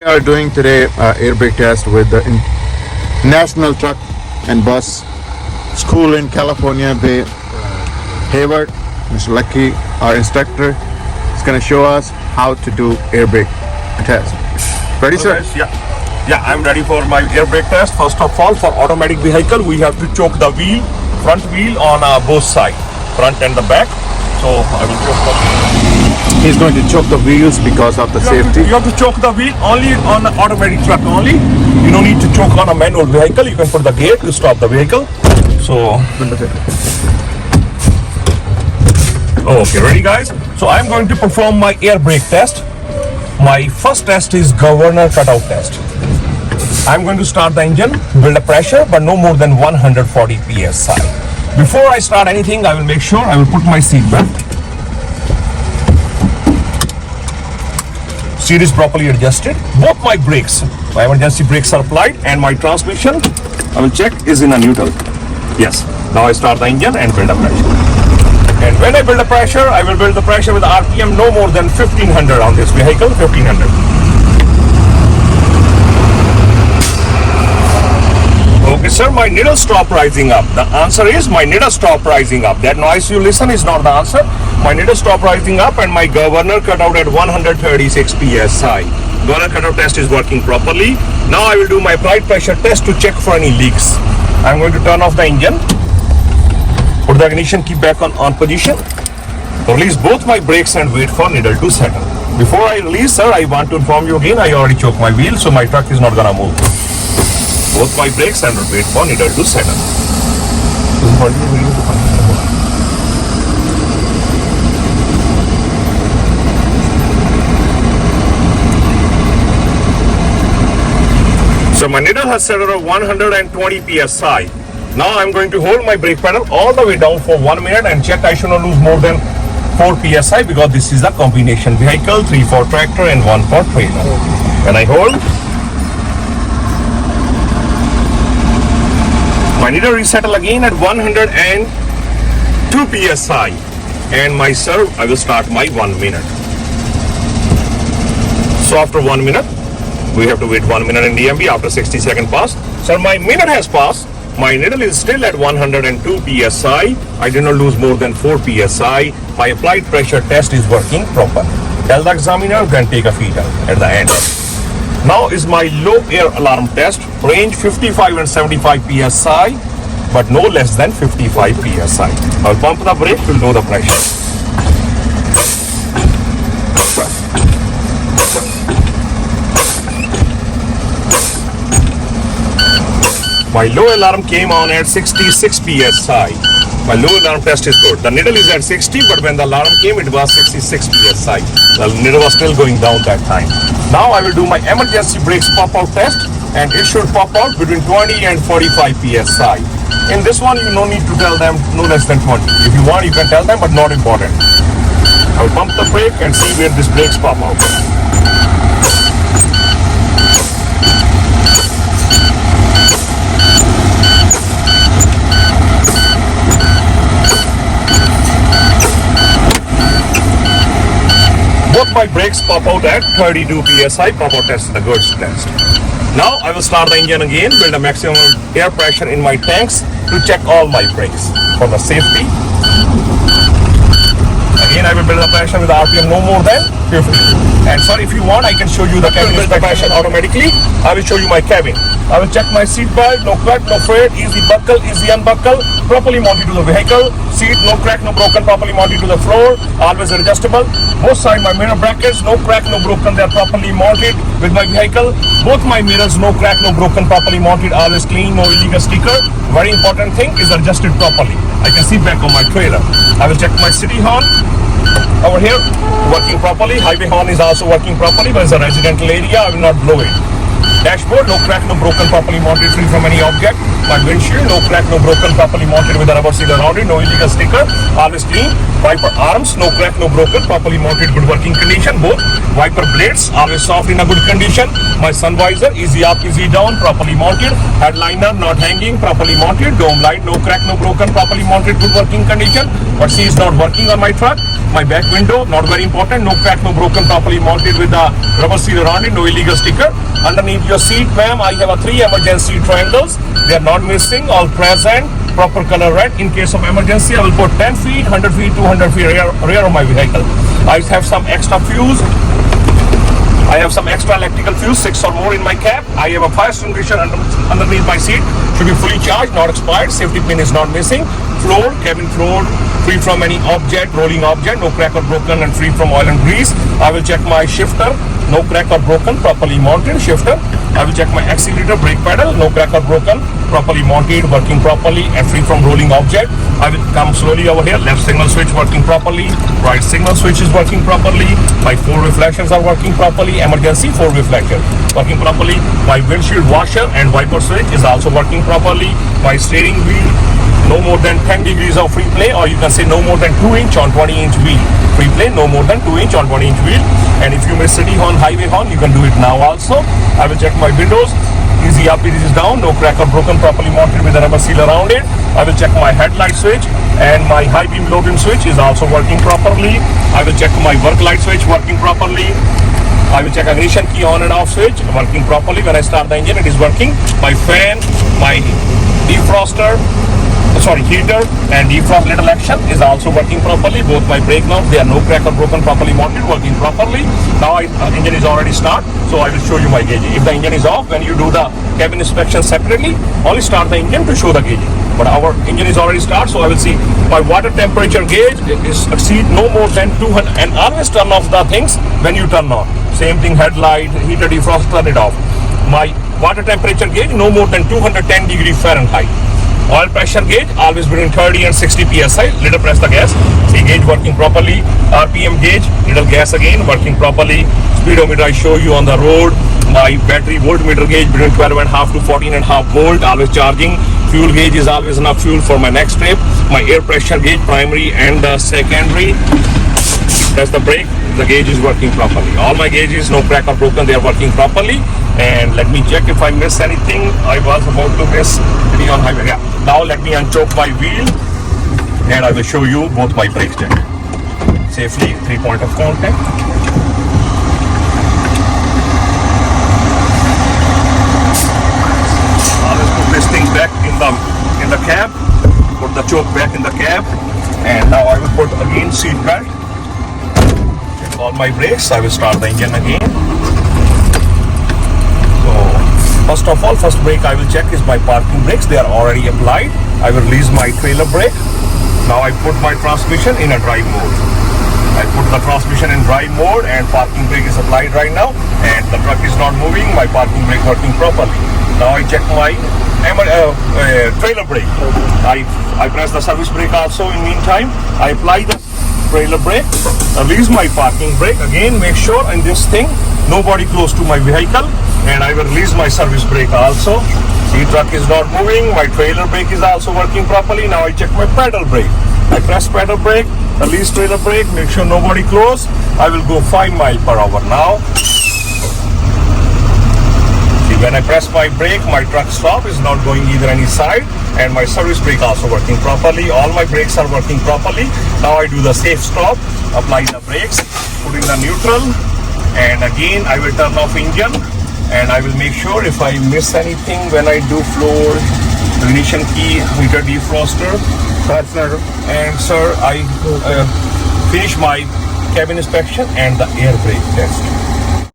We are doing today air brake test with the National Truck and Bus School in California. Hayward, Mr. Lucky, our instructor, is going to show us how to do air brake test. Ready, sir? Yeah, I'm ready for my air brake test. First of all, for automatic vehicle, we have to choke the wheel, front wheel on both sides, front and the back. So I will choke the wheel. He's going to choke the wheels because of the safety. You have to choke the wheel only on the automatic truck only. You don't need to choke on a manual vehicle. You can put the gear to stop the vehicle. So, okay, ready guys? So I'm going to perform my air brake test. My first test is governor cutout test. I'm going to start the engine, build a pressure, but no more than 140 psi. Before I start anything, I will make sure I will put my seat belt. Seat is properly adjusted. Both my brakes, my emergency brakes are applied, and my transmission, I will check, is in a neutral. Yes. Now I start the engine and build a pressure. And when I build a pressure, I will build the pressure with RPM no more than 1500 on this vehicle, 1500. Okay, sir, my needle stop rising up. The answer is my needle stop rising up. That noise you listen is not the answer. My needle stop rising up and my governor cut out at 136 psi. Governor cutout test is working properly. Now I will do my flight pressure test to check for any leaks. I'm going to turn off the engine. Put the ignition key back on position. Release both my brakes and wait for needle to settle. Before I release, sir, I want to inform you again, I already choked my wheel, so my truck is not gonna move. Both my brakes and wait for needle to settle. So my needle has settled at 120 psi. Now I'm going to hold my brake pedal all the way down for 1 minute and check I should not lose more than 4 psi because this is a combination vehicle, 3 for tractor and 1 for trailer. When I hold, my needle resettle again at 102 psi, and my serve, I will start my 1 minute. So after 1 minute, we have to wait 1 minute in DMB after 60 second pass. Sir, my minute has passed. My needle is still at 102 psi. I did not lose more than 4 psi. My applied pressure test is working properly. Tell the examiner, then take a feeder at the end. Now is my low air alarm test. Range 55 and 75 psi, but no less than 55 psi. I'll pump the brake to know the pressure. My low alarm came on at 66 psi. My low alarm test is good. The needle is at 60, but when the alarm came, it was 66 psi. The needle was still going down that time. Now I will do my emergency brakes pop-out test, and it should pop out between 20 and 45 psi. In this one, you no need to tell them no less than 20. If you want, you can tell them, but not important. I will pump the brake and see where this brakes pop out. Both my brakes pop out at 32 psi. Pop-out test is the good test. Now I will start the engine again, build a maximum air pressure in my tanks to check all my brakes for the safety. Again, I will build a pressure with RPM no more than 50. And sir, if you want, I can show you the cabin inspection automatically. I will show you my cabin. I will check my seat belt, no crack, no fade, easy buckle, easy unbuckle, properly mounted to the vehicle. Seat, no crack, no broken, properly mounted to the floor, always adjustable. Both sides, my mirror brackets, no crack, no broken, they are properly mounted with my vehicle. Both my mirrors, no crack, no broken, properly mounted, always clean, no illegal sticker. Very important thing is adjusted properly. I can see back on my trailer. I will check my city horn. Over here, working properly. Highway horn is also working properly, but it's a residential area, I will not blow it. Dashboard, no crack, no broken, properly mounted, free from any object. My windshield, no crack, no broken, properly mounted with a rubber seal around it, no illegal sticker, always clean. Wiper arms, no crack, no broken, properly mounted, good working condition. Both wiper blades, always soft in a good condition. My sun visor, easy up, easy down, properly mounted. Headliner, not hanging, properly mounted. Dome light, no crack, no broken, properly mounted, good working condition. But see, it's not working on my truck. My back window, not very important, no crack, no broken, properly mounted with the rubber seal around it, no illegal sticker. Underneath your seat, ma'am, I have a 3 emergency triangles. They are not missing, all present, proper color red. In case of emergency, I will put 10 feet, 100 feet, 200 feet rear of my vehicle. I have some extra fuse. I have some extra electrical fuse, 6 or more in my cab. I have a fire extinguisher underneath my seat. Should be fully charged, not expired. Safety pin is not missing. Floor, cabin floor, free from any object, rolling object, no crack or broken, and free from oil and grease. I will check my shifter, no crack or broken, properly mounted shifter. I will check my accelerator, brake pedal, no crack or broken, properly mounted, working properly, and free from rolling object. I will come slowly over here. Left signal switch working properly. Right signal switch is working properly. My 4 reflections are working properly. Emergency 4 reflector working properly. My windshield washer and wiper switch is also working properly. My steering wheel, no more than 10 degrees of free play, or you can say no more than 2 inch on 20 inch wheel. Free play, no more than 2 inch on 20 inch wheel. And if you miss city horn, highway horn, you can do it now also. I will check my windows. Easy up, easy down, no crack or broken, properly mounted with a rubber seal around it. I will check my headlight switch, and my high beam low beam switch is also working properly. I will check my work light switch working properly. I will check ignition key on and off switch working properly. When I start the engine, it is working. My fan, my defroster, heater and defrost little action is also working properly. Both my brake knobs, they are no crack or broken, properly mounted, working properly. Now engine is already start, so I will show you my gauge. If the engine is off, when you do the cabin inspection separately, only start the engine to show the gauge. But our engine is already start, so I will see my water temperature gauge is exceed no more than 200, and always turn off the things when you turn on. Same thing, headlight, heater, defrost, turn it off. My water temperature gauge no more than 210 degrees Fahrenheit. Oil pressure gauge always between 30 and 60 psi. Little press the gas. See gauge working properly. RPM gauge, little gas again working properly. Speedometer I show you on the road. My battery voltmeter gauge between 12.5 to 14.5 volt, always charging. Fuel gauge is always enough fuel for my next trip. My air pressure gauge, primary and secondary. Press the brake, the gauge is working properly. All my gauges, no crack or broken, they are working properly. And let me check if I miss anything. I was about to miss city on highway. Yeah. Now let me unchoke my wheel, and I will show you both my brakes check. Safely, 3 point of contact. Always put this thing back in the cab. Put the choke back in the cab, and now I will put again seat belt. Check all my brakes. I will start the engine again. First of all, first brake I will check is my parking brakes. They are already applied. I will release my trailer brake. Now I put my transmission in a drive mode. I put the transmission in drive mode, and parking brake is applied right now. And the truck is not moving. My parking brake working properly. Now I check my trailer brake. I press the service brake also in meantime. I apply the trailer brake. Release my parking brake. Again, make sure in this thing nobody close to my vehicle. And I will release my service brake also. See, truck is not moving. My trailer brake is also working properly. Now I check my pedal brake. I press pedal brake, release trailer brake, make sure nobody close. I will go 5 miles per hour now. See, when I press my brake, my truck stop is not going either any side, and my service brake also working properly. All my brakes are working properly. Now I do the safe stop, apply the brakes, put in the neutral, and again I will turn off engine. And I will make sure if I miss anything when I do floor, ignition key, heater, defroster, and sir, I finish my cabin inspection and the air brake test.